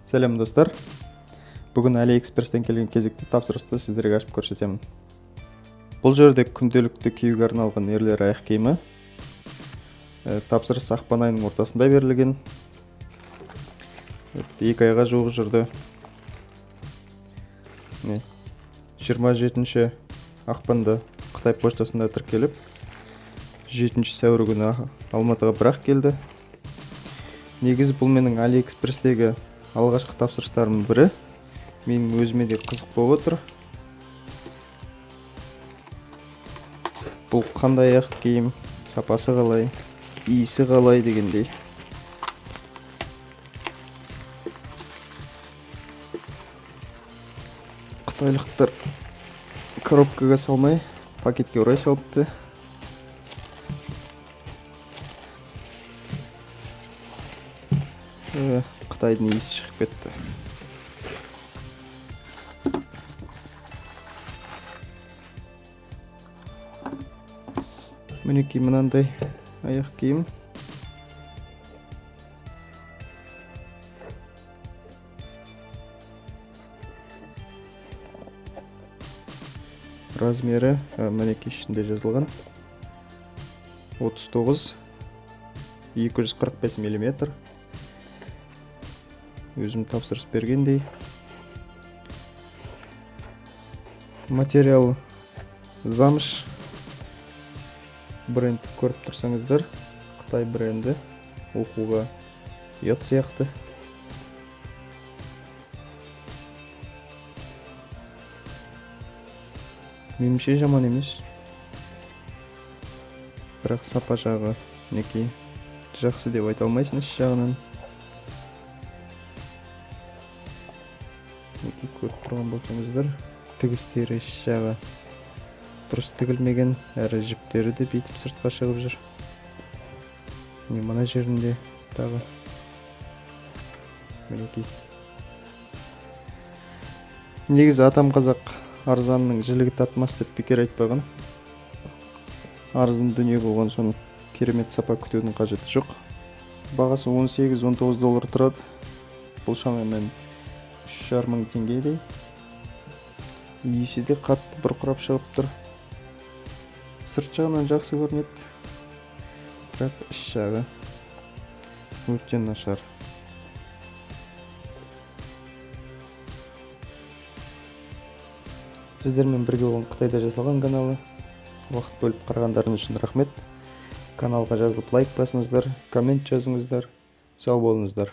Сәлем достар. Бүгін AliExpress'тен келген кезекті тапсырысты сіздерге ашып көрсетемін. Бұл жерде күнделікті киюге арналған ерлер аяқ киімі. Тапсырыс ақпан айының ортасында берілген. 2 айға жуық жүрді. 27 ақпанда Қытай поштасында тіркеліп, 7 сәуір күні Алматыға бірақ келді. Негізі бұл менің AliExpress'тегі алғашқы тапсырыстарымның бірі. Менің өзіме де қызық болып отыр. Бұл қандай аяқ киім, сапасы қалай, иісі қалай дегендей. Қытайлықтар коробкаға салмай, пакетке орай салыпты. Қытайдың иісі шығып кетті. Мінекей мынандай аяқ киім. Размері мінекей ішінде жазылған. 39 245 мм. Өзім тапсырыс бергендей. Материал замш. Бренд көріп тұрсаңыздар, Қытай бренді, оқуға ұят сияқты. Меніңше жаман емес. Бірақ сапа жағы мінекей жақсы деп айта алмайсың іш жағынан. Мінекей көріп тұрған болсаңыздар, тігістері іш жағы дұрыс тігілмеген, әрі жіптері де бүйтіп сыртқа шығып жүр. Мына жерінде тағы мінекей. Негізі атам қазақ арзанның жілігі татмас деп бекер айтпаған. Арзан дүние болған соң керемет сапа күтудің қажеті жоқ. Бағасы 18-19 доллар тұрады. Бұл шамамен 3,5 мың теңгедей. Иісі де қатты бұрқырап шығып тұр. Сырт жағынан жақсы көрінеді, бірақ іш жағы өте нашар. Сіздермен бірге болған Қытайда жасалған каналы. Уақыт бөліп қарағандарыңыз үшін рахмет. Каналға жазылып лайк басыңыздар, коммент жазыңыздар. Сау болыңыздар.